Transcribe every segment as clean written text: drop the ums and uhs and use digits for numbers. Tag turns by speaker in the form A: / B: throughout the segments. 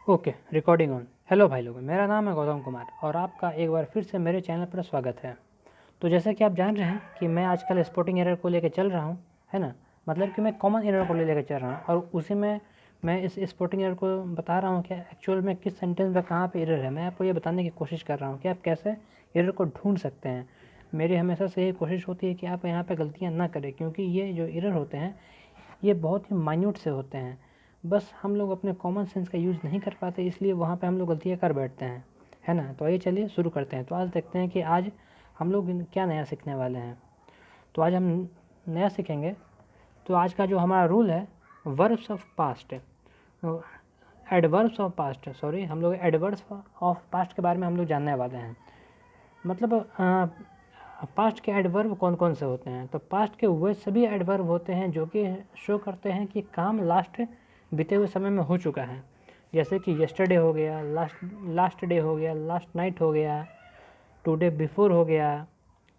A: Okay, recording on. Hello भाई लोगों, मेरा नाम है गौतम कुमार और आपका एक बार फिर से मेरे चैनल पर स्वागत है। तो जैसा कि आप जान रहे हैं कि मैं आजकल स्पोर्टिंग एरर को लेकर चल रहा हूं, है ना। मतलब कि मैं कॉमन एरर को लेकर चल रहा हूं और उसी में मैं इस स्पोर्टिंग एरर को बता रहा हूं कि एक्चुअल में किस सेंटेंस में कहाँ पे एरर है। मैं आपको ये बताने की कोशिश कर रहा हूँ कि आप कैसे एरर को ढूंढ सकते हैं। मेरी हमेशा से यही कोशिश होती है कि आप यहाँ पर गलतियाँ ना करें, क्योंकि ये जो एरर होते हैं ये बहुत ही माइन्यूट से होते हैं। बस हम लोग अपने कॉमन सेंस का यूज़ नहीं कर पाते, इसलिए वहाँ पे हम लोग गलतियाँ कर बैठते हैं, है ना। तो आइए चलिए शुरू करते हैं। तो आज देखते हैं कि आज हम लोग क्या नया सीखने वाले हैं। तो आज हम नया सीखेंगे। तो आज का जो हमारा रूल है verbs of past, adverbs of past, sorry, हम लोग एडवर्ब्स ऑफ पास्ट के बारे में हम लोग जानने वाले हैं। मतलब पास्ट के एडवर्ब कौन कौन से होते हैं। तो पास्ट के वे सभी एडवर्ब होते हैं जो कि शो करते हैं कि काम लास्ट बीते हुए समय में हो चुका है। जैसे कि येस्टरडे हो गया, लास्ट डे हो गया, लास्ट नाइट हो गया, टुडे बिफोर हो गया।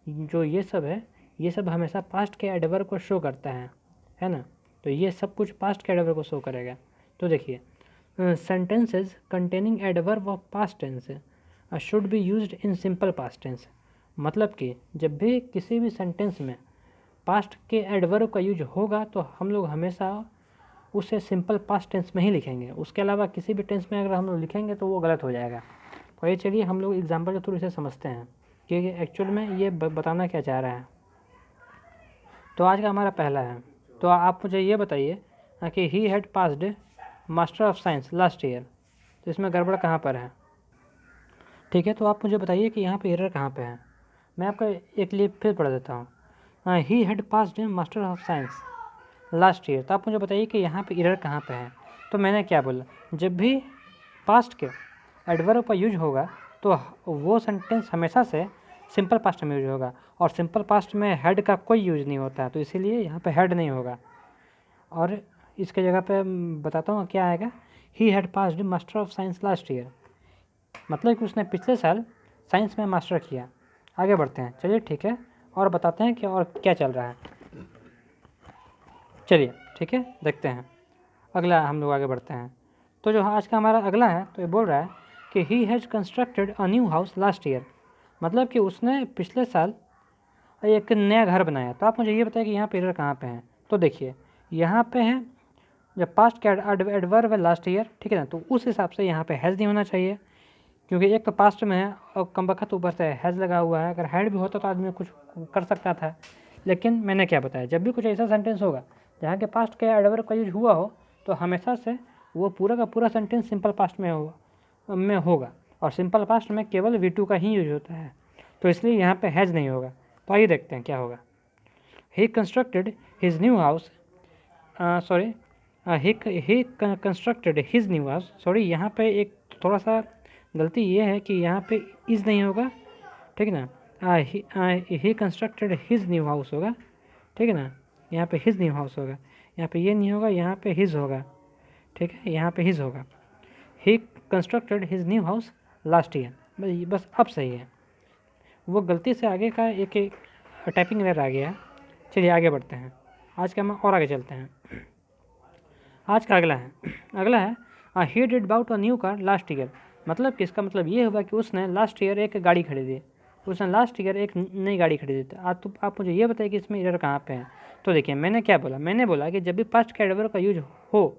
A: जो ये सब है, ये सब हमेशा पास्ट के एडवर्ब को शो करता है ना। तो ये सब कुछ पास्ट के एडवर्ब को शो करेगा। तो देखिए, sentences containing adverb of past tense should be used in simple past tense. मतलब कि जब भी किसी भी सेंटेंस में पास्ट के एडवर्ब का यूज होगा तो हम लोग हमेशा उसे सिंपल पास्ट टेंस में ही लिखेंगे। उसके अलावा किसी भी टेंस में अगर हम लोग लिखेंगे तो वो गलत हो जाएगा। तो ये चलिए हम लोग एग्जाम्पल के थ्रू इसे समझते हैं कि एक्चुअल में ये बताना क्या चाह रहा है। तो आज का हमारा पहला है। तो आप मुझे ये बताइए कि he had passed master of science last year. तो इसमें गड़बड़ कहाँ पर है? ठीक है, तो आप मुझे बताइए कि यहाँ पे एरर कहाँ पे है। मैं आपका एक लिए फिर पढ़ देता हूँ। He had passed master of science last year. तो आप मुझे बताइए कि यहाँ पे एरर कहाँ पे है। तो मैंने क्या बोला, जब भी पास्ट के एडवर्ब का यूज होगा तो वो सेंटेंस हमेशा से सिंपल पास्ट में यूज होगा, और सिंपल पास्ट में हेड का कोई यूज नहीं होता है, तो इसीलिए यहाँ पे हेड नहीं होगा। और इसके जगह पे बताता हूँ क्या आएगा। He had passed master of science last year, मतलब कि उसने पिछले साल साइंस में मास्टर किया। आगे बढ़ते हैं, चलिए ठीक है, और बताते हैं कि और क्या चल रहा है। चलिए ठीक है, देखते हैं अगला, हम लोग आगे बढ़ते हैं। तो जो आज का हमारा अगला है, तो ये बोल रहा है कि he has constructed a new house last year. मतलब कि उसने पिछले साल एक नया घर बनाया। तो आप मुझे ये बताइए कि यहाँ पे एरर कहाँ पे है। तो देखिए, यहाँ पे है जब पास्ट का एडवर्ब है लास्ट ईयर, ठीक है ना, तो उस हिसाब से यहाँ पे हैज़ नहीं होना चाहिए, क्योंकि एक तो पास्ट में है और कम बखत ऊपर से हैज़ लगा हुआ है। अगर हैड भी होता तो आदमी कुछ कर सकता था, लेकिन मैंने क्या बताया, जब भी कुछ ऐसा सेंटेंस होगा जहाँ के पास्ट के एडवर्ब का यूज हुआ हो तो हमेशा से वो पूरा का पूरा सेंटेंस सिंपल पास्ट में होगा, और सिंपल पास्ट में केवल V2 का ही यूज होता है, तो इसलिए यहाँ पे हैज़ नहीं होगा। तो आइए देखते हैं क्या होगा। ही constructed his new house, sorry, ही constructed his new house, sorry, यहाँ पे एक थोड़ा सा गलती ये है कि यहाँ पे इज़ नहीं होगा, ठीक है ना। ही कंस्ट्रक्टेड हिज न्यू हाउस होगा, ठीक है ना। यहाँ पे हिज न्यू हाउस होगा, यहाँ पे ये नहीं होगा, यहाँ पे हिज होगा, ठीक है, यहाँ पे हिज होगा। ही constructed his new house last year, बस अब सही है। वो गलती से आगे का एक टाइपिंग एरर आ गया। चलिए आगे बढ़ते हैं, आज का हम और आगे चलते हैं। आज का अगला है he did bought a new car last year. मतलब कि इसका मतलब ये हुआ कि उसने लास्ट ईयर एक गाड़ी खरीदी, उसने लास्ट ईयर एक नई गाड़ी खरीदी थी। तो आप मुझे ये बताइए कि इसमें एरर कहाँ पे है। तो देखिए, मैंने क्या बोला, मैंने बोला कि जब भी पास्ट के एडवर्ब का यूज हो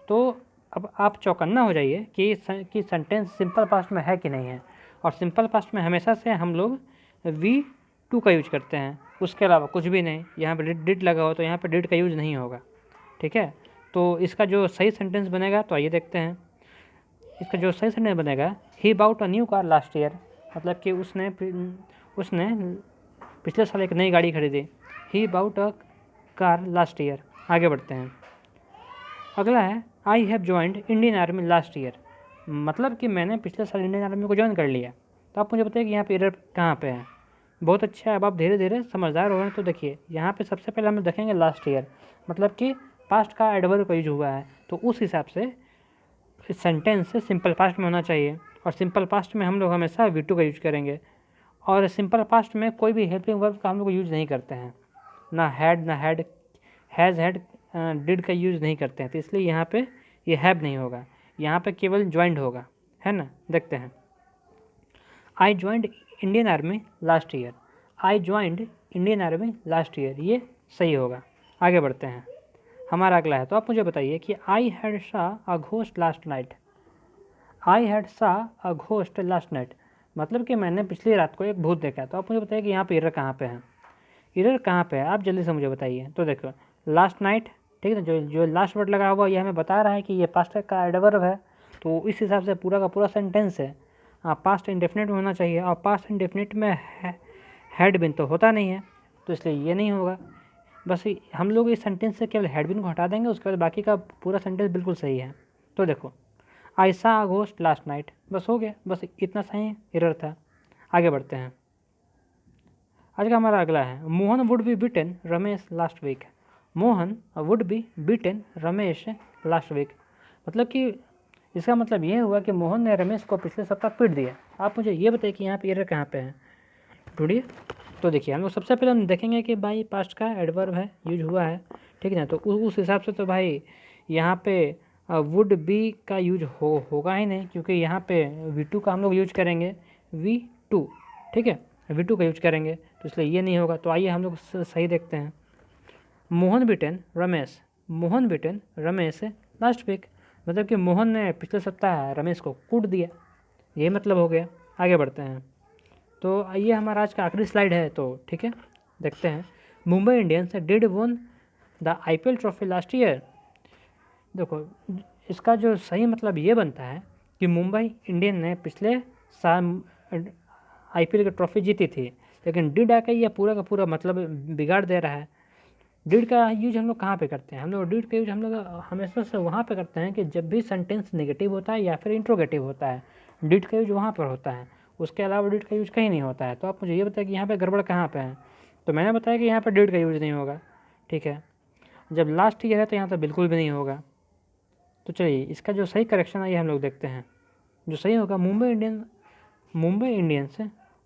A: तो अब आप चौकन्ना हो जाइए कि सेंटेंस सिंपल पास्ट में है कि नहीं है। और सिंपल पास्ट में हमेशा से हम लोग V2 का यूज करते हैं, उसके अलावा कुछ भी नहीं। यहाँ पे डिड लगा हो तो यहाँ पे डिड का यूज नहीं होगा, ठीक है। तो इसका जो सही सेंटेंस बनेगा, तो आइए देखते हैं। इसका जो सही सेंटेंस बनेगा, he bought a new car last year, मतलब कि उसने पिछले साल एक नई गाड़ी खरीदी। He bought a car last year. आगे बढ़ते हैं, अगला है I have joined Indian Army last year. मतलब कि मैंने पिछले साल इंडियन आर्मी को ज्वाइन कर लिया। तो आप मुझे बताइए कि यहाँ पे एरर कहाँ पे है। बहुत अच्छा है, अब आप धीरे धीरे समझदार हो रहे हैं। तो देखिए, यहाँ पे सबसे पहले हम देखेंगे लास्ट ईयर, मतलब कि पास्ट का एडवर्ब का यूज हुआ है, तो उस हिसाब से सेंटेंस सिंपल पास्ट में होना चाहिए। और सिंपल पास्ट में हम लोग हमेशा V2 का यूज करेंगे, और सिंपल पास्ट में कोई भी हेल्पिंग वर्ब का हम लोग यूज नहीं करते हैं, ना हैड, ना हैड, हैज़, हैड, डिड का यूज़ नहीं करते हैं। तो इसलिए यहाँ पे ये हैव नहीं होगा। यहाँ पे केवल ज्वाइंट होगा, है ना। देखते हैं, आई joined Indian Army last year. आई joined Indian Army last year, ये सही होगा। आगे बढ़ते हैं, हमारा अगला है। तो आप मुझे बताइए कि आई हैड सा a ghost last night. I had सा अ घोस्ट लास्ट नाइट मतलब कि मैंने पिछली रात को एक भूत देखा। तो आप मुझे बताइए कि यहाँ पे एरर कहाँ पे है, एरर कहाँ पे है, आप जल्दी से मुझे बताइए। तो देखो लास्ट नाइट, ठीक है, जो जो लास्ट वर्ड लगा हुआ ये हमें बता रहा है कि ये पास्ट का एडवर्ब है, तो इस हिसाब से पूरा का पूरा सेंटेंस है पास्ट इंडेफिनिट में होना चाहिए, और पास्ट इंडेफिनिट में हैड बिन तो होता नहीं है, तो इसलिए ये नहीं होगा। बस हम लोग इस सेंटेंस से केवल हैड बिन को हटा देंगे, उसके बाद बाकी का पूरा सेंटेंस बिल्कुल सही है। तो देखो आई सा अ घोस्ट लास्ट नाइट, बस हो गया, बस इतना सही एरर था। आगे बढ़ते हैं, आज का हमारा अगला है। Mohan would be beaten Ramesh last week. Mohan would be beaten Ramesh last week मतलब कि इसका मतलब ये हुआ कि मोहन ने रमेश को पिछले सप्ताह पीट दिया। आप मुझे ये बताइए कि यहाँ पे एरर कहाँ पे है, ढूंढिए। तो देखिए हम लोग सबसे पहले हम देखेंगे कि भाई पास्ट का एडवर्ब है, यूज हुआ है, ठीक है ना। तो उस हिसाब से तो भाई यहाँ पे वुड बी का यूज होगा ही नहीं, क्योंकि यहाँ पे V2 का हम लोग यूज करेंगे, V2, ठीक है, V2 का यूज करेंगे, तो इसलिए ये नहीं होगा। तो आइए हम लोग सही देखते हैं। मोहन बिटेन रमेश, मोहन बिटेन रमेश लास्ट वीक मतलब कि मोहन ने पिछले सप्ताह रमेश को कूट दिया, ये मतलब हो गया। आगे बढ़ते हैं, तो ये हमारा आज का आखिरी स्लाइड है, तो ठीक है देखते हैं। Mumbai Indians did one the IPL trophy last year. देखो इसका जो सही मतलब ये बनता है कि मुंबई इंडियन ने पिछले साल IPL की ट्रॉफी जीती थी, लेकिन डिड आकर यह पूरा का पूरा मतलब बिगाड़ दे रहा है। डिड का यूज हम लोग कहाँ पे करते हैं, हम लोग डिड का यूज हम लोग हमेशा से वहाँ पे करते हैं कि जब भी सेंटेंस नेगेटिव होता है या फिर इंट्रोगेटिव होता है, डिड का यूज वहाँ पर होता है, उसके अलावा डिड का यूज कहीं नहीं होता है। तो आप मुझे ये बताएं कि यहाँ पे गड़बड़ कहाँ पे है। तो मैंने बताया कि यहाँ पे डिड का यूज नहीं होगा, ठीक है। जब लास्ट ईयर है तो यहाँ तो बिल्कुल भी नहीं होगा। तो चलिए इसका जो सही करेक्शन है ये हम लोग देखते हैं। जो सही होगा, Mumbai Indians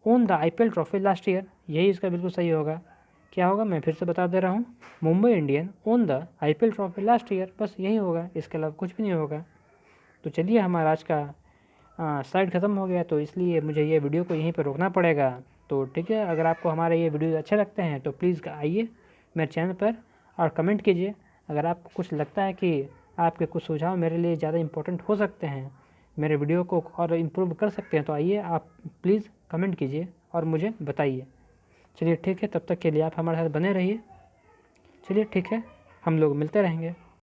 A: own the IPL trophy last year, यही इसका बिल्कुल सही होगा। क्या होगा, मैं फिर से बता दे रहा हूँ, Mumbai Indian own the IPL trophy last year, बस यही होगा, इसके अलावा कुछ भी नहीं होगा। तो चलिए हमारा आज का स्लाइड ख़त्म हो गया, तो इसलिए मुझे ये वीडियो को यहीं पर रोकना पड़ेगा। तो ठीक है, अगर आपको हमारे ये वीडियो अच्छे लगते हैं तो प्लीज़ आइए मेरे चैनल पर और कमेंट कीजिए। अगर आपको कुछ लगता है कि आपके कुछ सुझाव मेरे लिए ज़्यादा इम्पोर्टेंट हो सकते हैं, मेरे वीडियो को और इम्प्रूव कर सकते हैं, तो आइए आप प्लीज़ कमेंट कीजिए और मुझे बताइए। चलिए ठीक है, तब तक के लिए आप हमारे साथ बने रहिए। चलिए ठीक है, हम लोग मिलते रहेंगे।